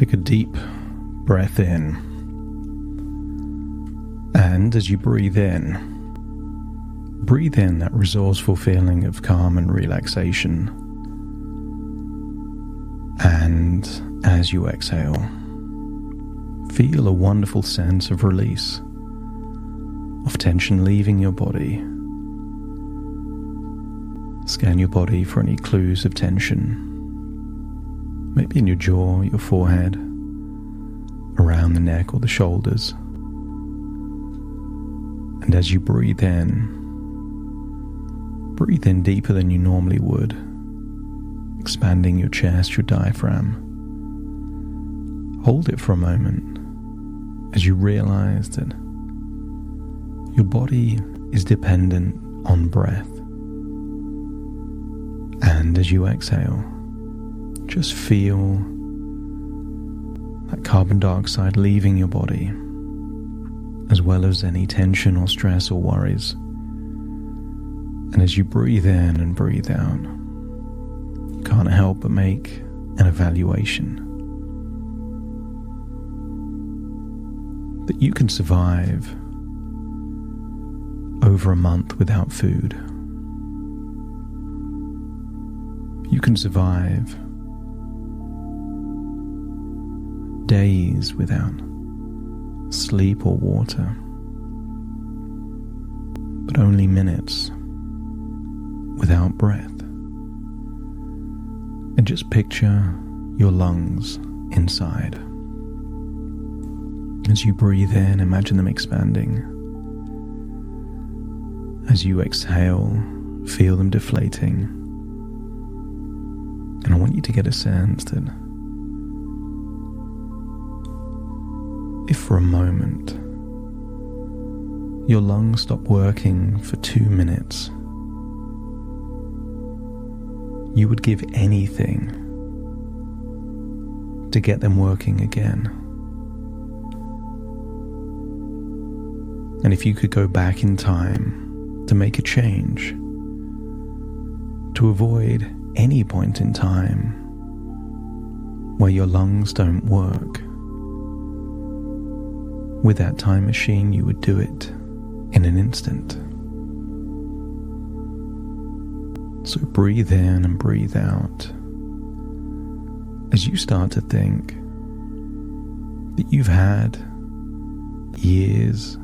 Take a deep breath in, and as you breathe in that resourceful feeling of calm and relaxation. And as you exhale, feel a wonderful sense of release, of tension leaving your body. Scan your body for any clues of tension, maybe in your jaw, your forehead, around the neck or the shoulders. And as you breathe in deeper than you normally would, expanding your chest, your diaphragm. Hold it for a moment as you realize that your body is dependent on breath. And as you exhale, just feel that carbon dioxide leaving your body, as well as any tension or stress or worries. And as you breathe in and breathe out, you can't help but make an evaluation that you can survive over a month without food. You can survive days without sleep or water, but only minutes without breath. And just picture your lungs inside. As you breathe in, imagine them expanding. As you exhale, feel them deflating. And I want you to get a sense that if for a moment your lungs stop working for 2 minutes, you would give anything to get them working again. And if you could go back in time to make a change, to avoid any point in time where your lungs don't work, with that time machine you would do it in an instant. So breathe in and breathe out as you start to think that you've had years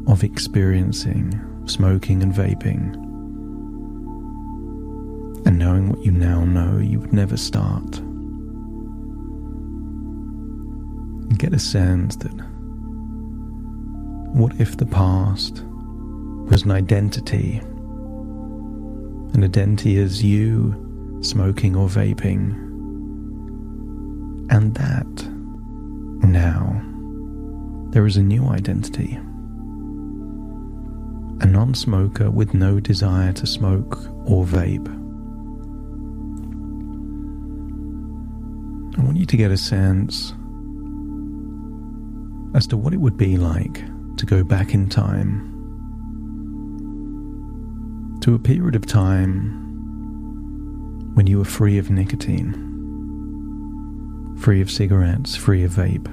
of experiencing smoking and vaping, and knowing what you now know, you would never start. And get a sense that what if the past was an identity as you smoking or vaping, and that now there is a new identity, a non-smoker with no desire to smoke or vape. I want you to get a sense as to what it would be like to go back in time to a period of time when you were free of nicotine, free of cigarettes, free of vape.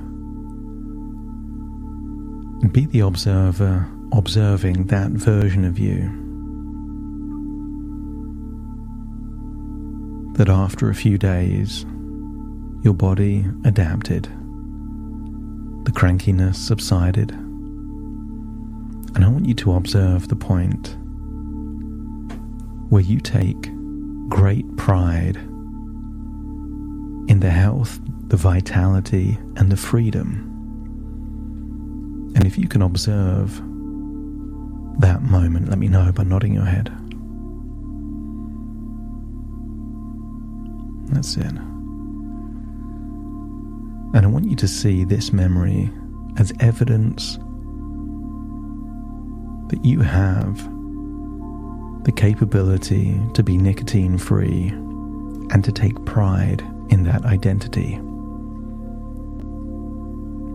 And be the observer, observing that version of you that after a few days your body adapted, the crankiness subsided. And I want you to observe the point where you take great pride in the health, the vitality, and the freedom. And if you can observe that moment, let me know by nodding your head. That's it. And I want you to see this memory as evidence that you have the capability to be nicotine free and to take pride in that identity.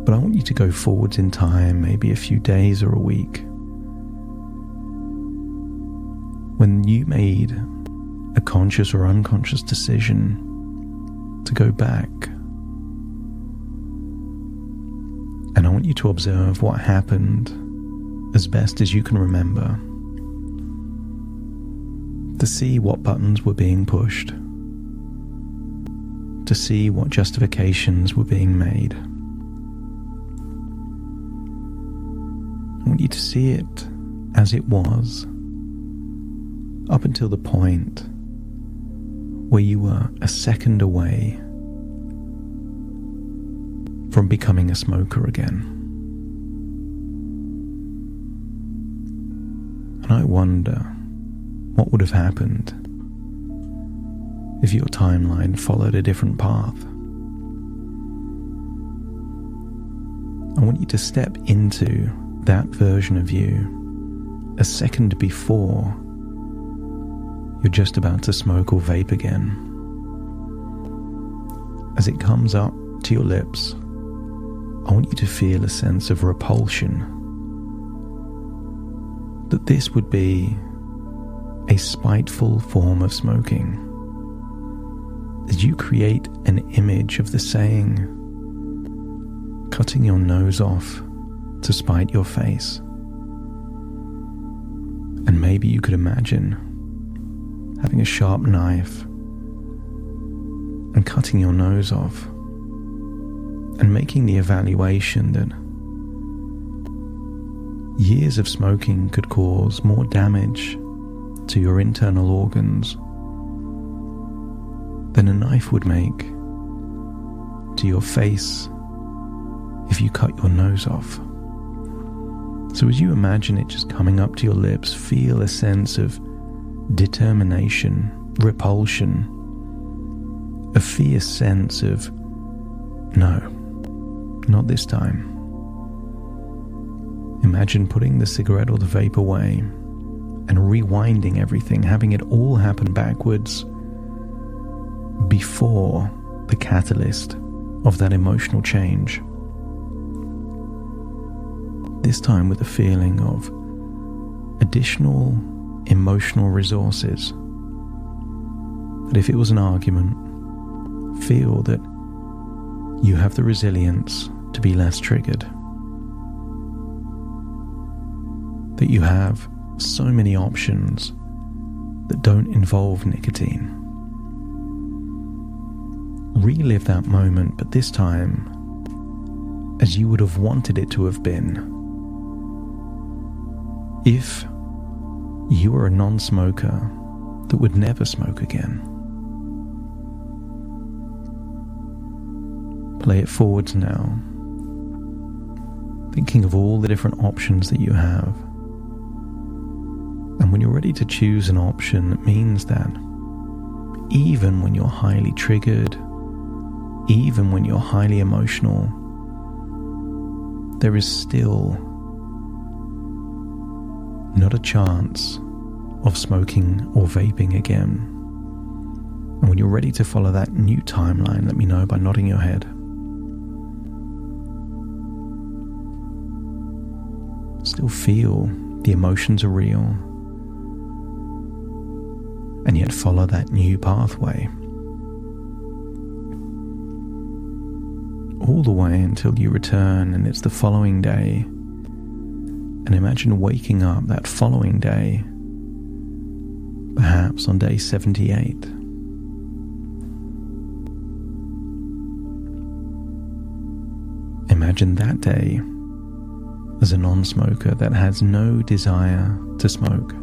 But I want you to go forwards in time, maybe a few days or a week, when you made a conscious or unconscious decision to go back And I want you to observe what happened as best as you can remember, to see what buttons were being pushed, to see what justifications were being made. I want you to see it as it was, up until the point where you were a second away from becoming a smoker again. And I wonder what would have happened if your timeline followed a different path. I want you to step into that version of you a second before you're just about to smoke or vape again. As it comes up to your lips, I want you to feel a sense of repulsion, that this would be a spiteful form of smoking, as you create an image of the saying, cutting your nose off to spite your face. And maybe you could imagine having a sharp knife and cutting your nose off and making the evaluation that years of smoking could cause more damage to your internal organs than a knife would make to your face if you cut your nose off. So as you imagine it just coming up to your lips, feel a sense of determination, repulsion, a fierce sense of, no, not this time. Imagine putting the cigarette or the vape away and rewinding everything, having it all happen backwards before the catalyst of that emotional change. This time with a feeling of additional emotional resources. That if it was an argument, feel that you have the resilience to be less triggered. That you have so many options that don't involve nicotine. Relive that moment, but this time as you would have wanted it to have been. If you were a non-smoker that would never smoke again. Play it forwards now, thinking of all the different options that you have. And when you're ready to choose an option, it means that even when you're highly triggered, even when you're highly emotional, there is still not a chance of smoking or vaping again. And when you're ready to follow that new timeline, let me know by nodding your head. Still feel the emotions are real, and yet follow that new pathway. All the way until you return and it's the following day. And imagine waking up that following day, perhaps on day 78. Imagine that day as a non-smoker that has no desire to smoke.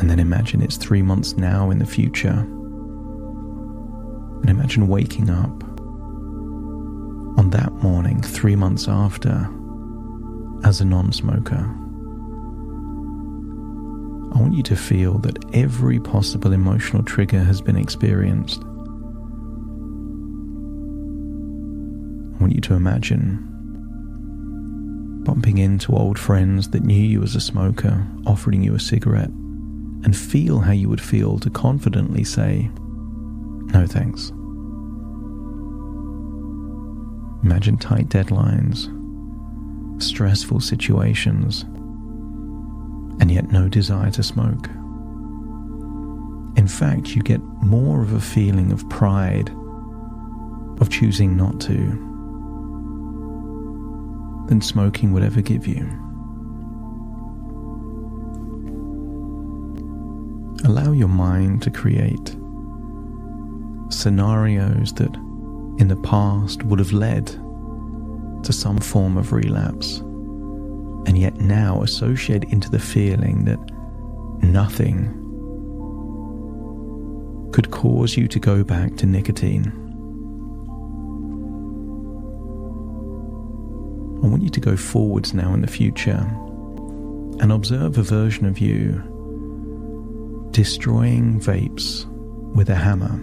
And then imagine it's 3 months now in the future. And imagine waking up on that morning 3 months after as a non-smoker. I want you to feel that every possible emotional trigger has been experienced. I want you to imagine bumping into old friends that knew you as a smoker, offering you a cigarette, and feel how you would feel to confidently say, no thanks. Imagine tight deadlines, stressful situations, and yet no desire to smoke. In fact, you get more of a feeling of pride of choosing not to than smoking would ever give you. Allow your mind to create scenarios that in the past would have led to some form of relapse, and yet now associate into the feeling that nothing could cause you to go back to nicotine. I want you to go forwards now in the future and observe a version of you destroying vapes with a hammer.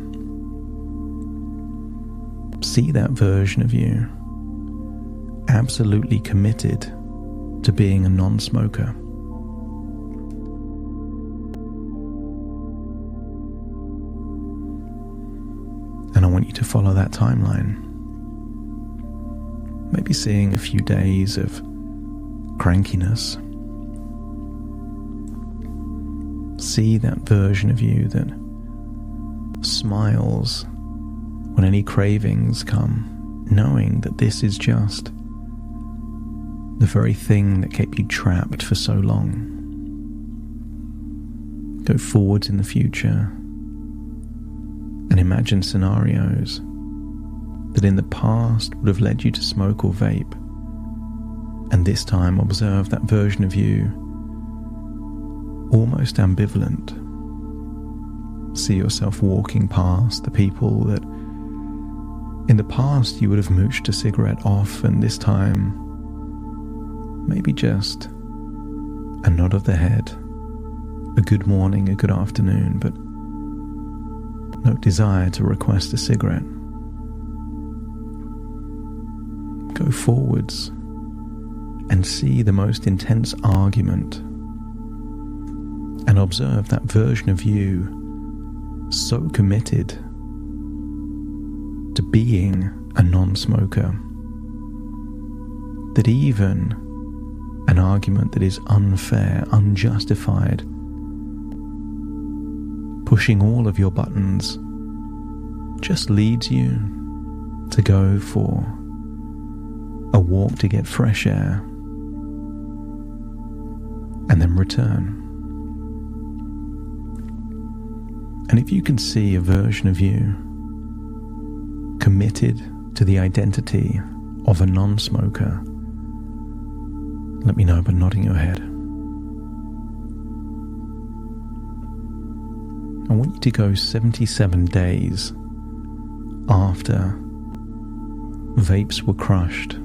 See that version of you absolutely committed to being a non-smoker. And I want you to follow that timeline. Maybe seeing a few days of crankiness. See that version of you that smiles when any cravings come, knowing that this is just the very thing that kept you trapped for so long. Go forwards in the future and imagine scenarios that in the past would have led you to smoke or vape, and this time observe that version of you almost ambivalent. See yourself walking past the people that in the past you would have mooched a cigarette off, and this time maybe just a nod of the head, a good morning, a good afternoon, but no desire to request a cigarette. Go forwards and see the most intense argument and observe that version of you so committed to being a non-smoker that even an argument that is unfair, unjustified, pushing all of your buttons, just leads you to go for a walk to get fresh air and then return. And if you can see a version of you committed to the identity of a non-smoker, let me know by nodding your head. I want you to go 77 days after vapes were crushed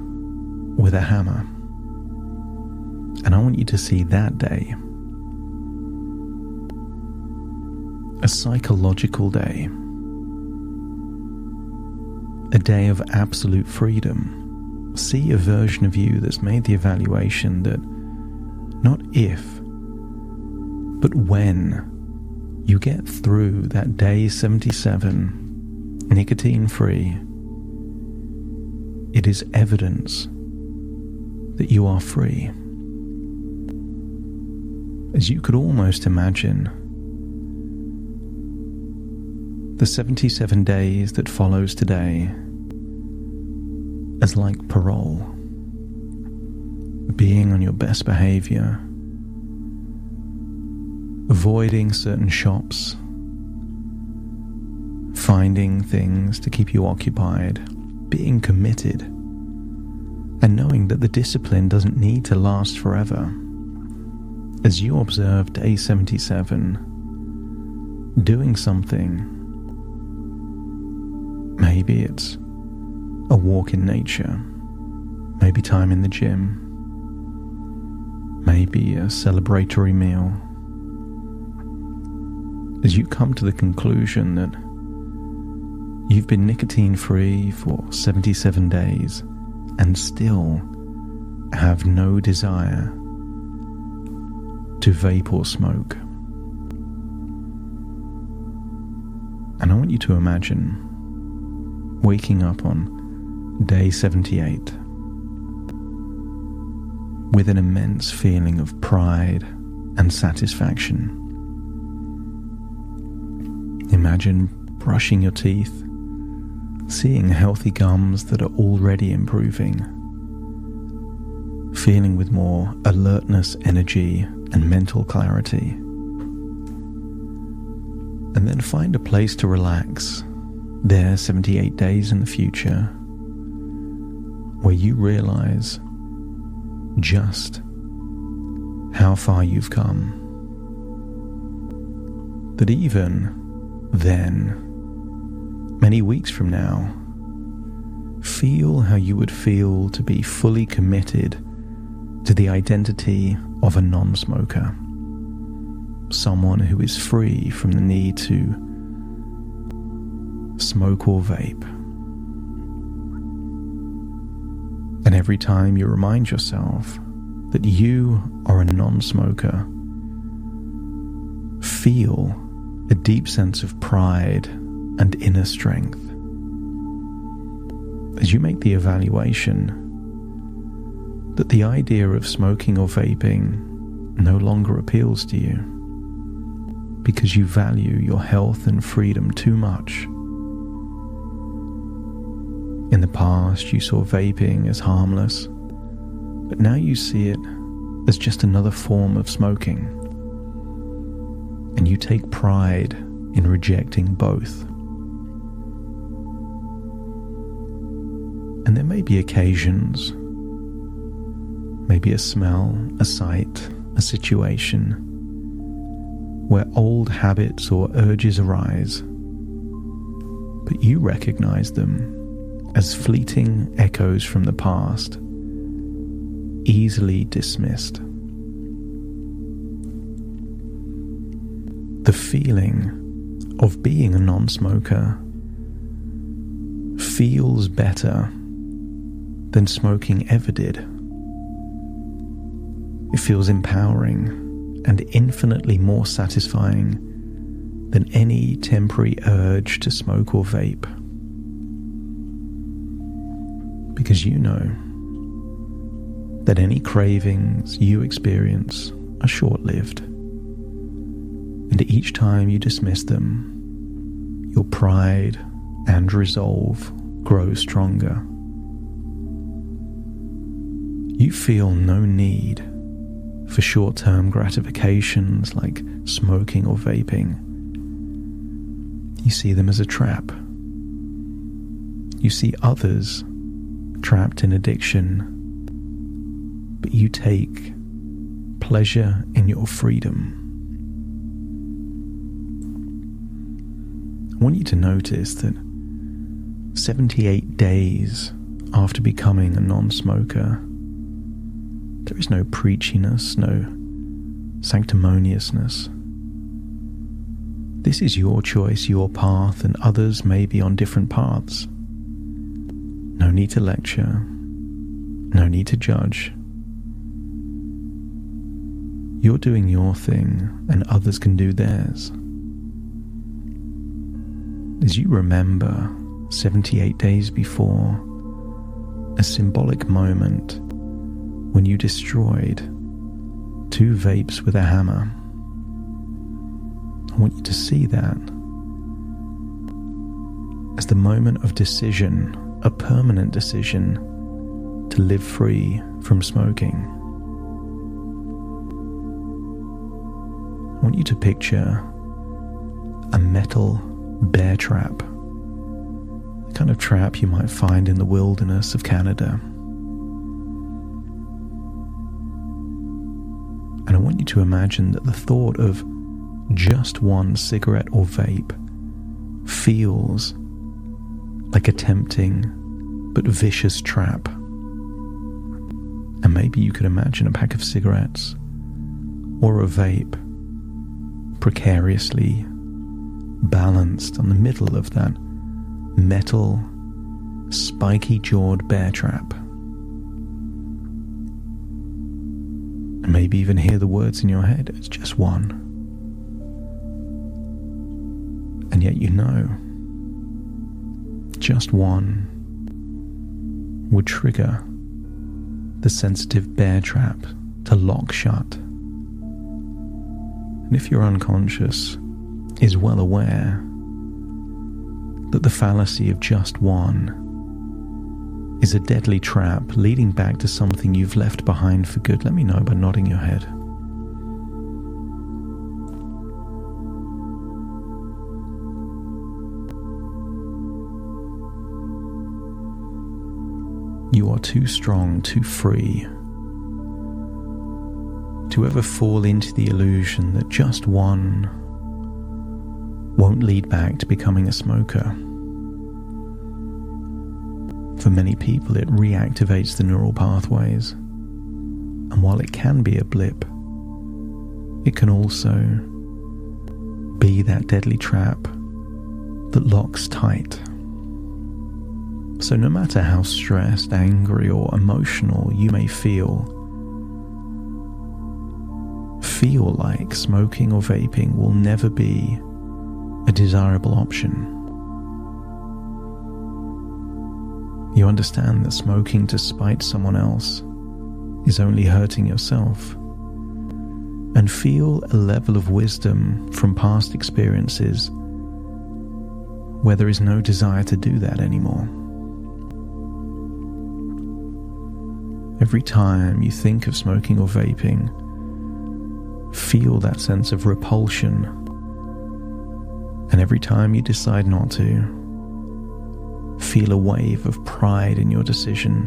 with a hammer. And I want you to see that day, a psychological day, a day of absolute freedom. See a version of you that's made the evaluation that not if, but when you get through that day 77 nicotine-free, it is evidence that you are free. As you could almost imagine the 77 days that follows today as like parole, being on your best behavior, avoiding certain shops, finding things to keep you occupied, being committed, and knowing that the discipline doesn't need to last forever. As you observe day 77, doing something, maybe it's a walk in nature, maybe time in the gym, maybe a celebratory meal. As you come to the conclusion that you've been nicotine-free for 77 days and still have no desire to vape or smoke. And I want you to imagine waking up on day 78 with an immense feeling of pride and satisfaction. Imagine brushing your teeth, seeing healthy gums that are already improving, feeling with more alertness, energy, and mental clarity. And then find a place to relax, there 78 days in the future, where you realize just how far you've come. That even then, many weeks from now, feel how you would feel to be fully committed to the identity of a non-smoker, someone who is free from the need to smoke or vape. And every time you remind yourself that you are a non-smoker, feel a deep sense of pride and inner strength. As you make the evaluation that the idea of smoking or vaping no longer appeals to you because you value your health and freedom too much. In the past, you saw vaping as harmless, but now you see it as just another form of smoking. And you take pride in rejecting both. And there may be occasions, maybe a smell, a sight, a situation, where old habits or urges arise, but you recognize them as fleeting echoes from the past, easily dismissed. The feeling of being a non-smoker feels better than smoking ever did. It feels empowering and infinitely more satisfying than any temporary urge to smoke or vape. Because you know that any cravings you experience are short-lived. And each time you dismiss them, your pride and resolve grow stronger. You feel no need for short-term gratifications like smoking or vaping. You see them as a trap. You see others trapped in addiction, but you take pleasure in your freedom. I want you to notice that 78 days after becoming a non-smoker, there is no preachiness, no sanctimoniousness. This is your choice, your path, and others may be on different paths. No need to lecture, no need to judge. You're doing your thing, and others can do theirs. As you remember 78 days before, a symbolic moment when you destroyed 2 vapes with a hammer, I want you to see that as the moment of decision, a permanent decision to live free from smoking. I want you to picture a metal bear trap, the kind of trap you might find in the wilderness of Canada. And I want you to imagine that the thought of just one cigarette or vape feels like a tempting but vicious trap. And maybe you could imagine a pack of cigarettes or a vape precariously balanced on the middle of that metal, spiky-jawed bear trap. And maybe even hear the words in your head, it's just one. And yet you know, just one would trigger the sensitive bear trap to lock shut. And if your unconscious is well aware that the fallacy of just one is a deadly trap leading back to something you've left behind for good? Let me know by nodding your head. You are too strong, too free to ever fall into the illusion that just one won't lead back to becoming a smoker. For many people, it reactivates the neural pathways, and while it can be a blip, it can also be that deadly trap that locks tight. So no matter how stressed, angry, or emotional you may feel like smoking or vaping will never be a desirable option. You understand that smoking to spite someone else is only hurting yourself, and feel a level of wisdom from past experiences where there is no desire to do that anymore. Every time you think of smoking or vaping, feel that sense of repulsion, and every time you decide not to, feel a wave of pride in your decision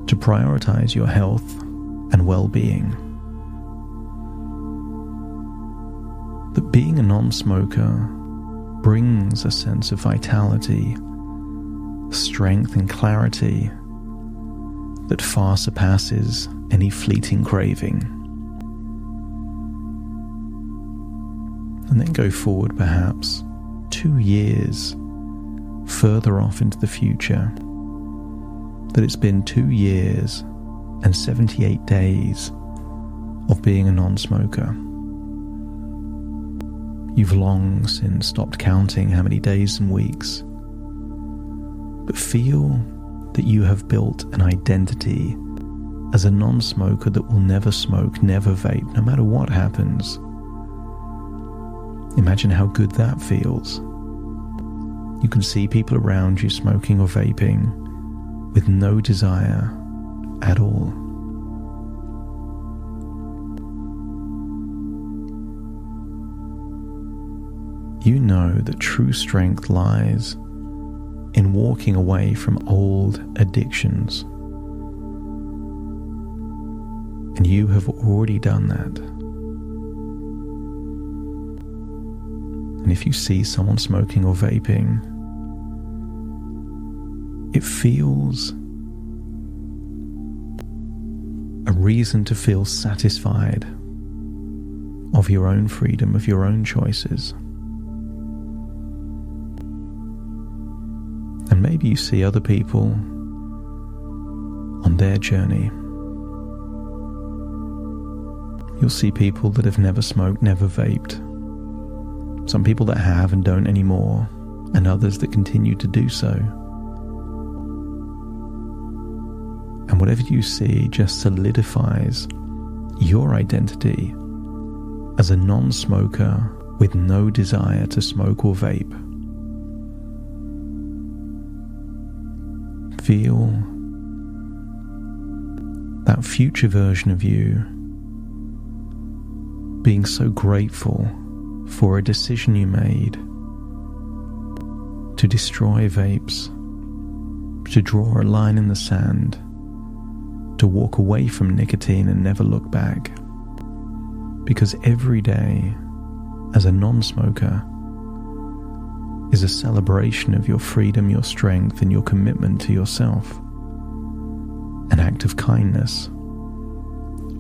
to prioritize your health and well-being. That being a non-smoker brings a sense of vitality, strength, and clarity that far surpasses any fleeting craving. And then go forward perhaps 2 years further off into the future, that it's been 2 years and 78 days of being a non-smoker. You've long since stopped counting how many days and weeks, but feel that you have built an identity as a non-smoker that will never smoke, never vape, no matter what happens. Imagine how good that feels. You can see people around you smoking or vaping with no desire at all. You know that true strength lies in walking away from old addictions. And you have already done that. And if you see someone smoking or vaping, it feels a reason to feel satisfied of your own freedom, of your own choices. And maybe you see other people on their journey. You'll see people that have never smoked, never vaped. Some people that have and don't anymore, and others that continue to do so. And whatever you see just solidifies your identity as a non-smoker with no desire to smoke or vape. Feel that future version of you being so grateful for a decision you made to destroy vapes, to draw a line in the sand, to walk away from nicotine and never look back. Because every day as a non-smoker is a celebration of your freedom, your strength, and your commitment to yourself. An act of kindness,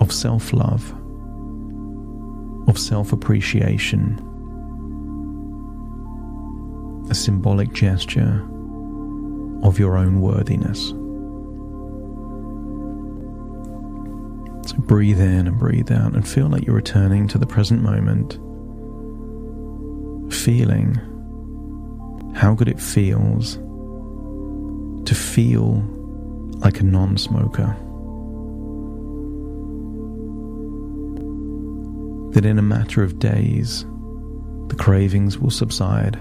of self-love, of self-appreciation, a symbolic gesture of your own worthiness. So breathe in and breathe out and feel like you're returning to the present moment, feeling how good it feels to feel like a non-smoker. That in a matter of days, the cravings will subside,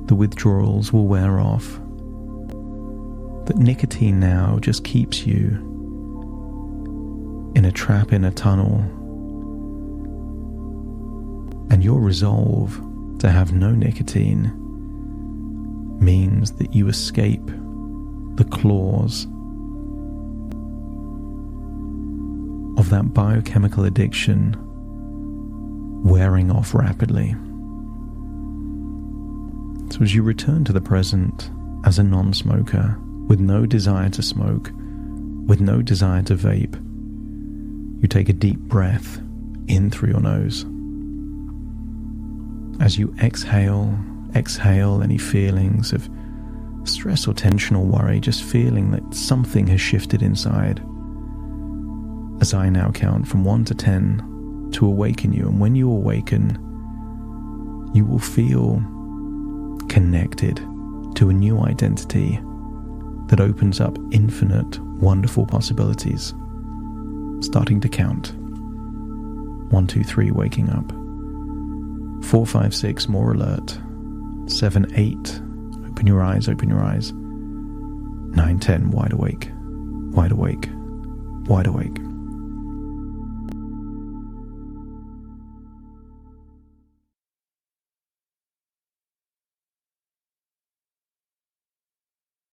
the withdrawals will wear off, that nicotine now just keeps you in a trap, in a tunnel, and your resolve to have no nicotine means that you escape the claws of that biochemical addiction wearing off rapidly. So as you return to the present as a non-smoker, with no desire to smoke, with no desire to vape, you take a deep breath in through your nose. As you exhale any feelings of stress or tension or worry, just feeling that something has shifted inside. As I now count from 1 to 10 to awaken you, and when you awaken, you will feel connected to a new identity that opens up infinite, wonderful possibilities. Starting to count. 1, 2, 3, waking up. 4, 5, 6, more alert. 7, 8, open your eyes. 9, 10, wide awake, wide awake, wide awake.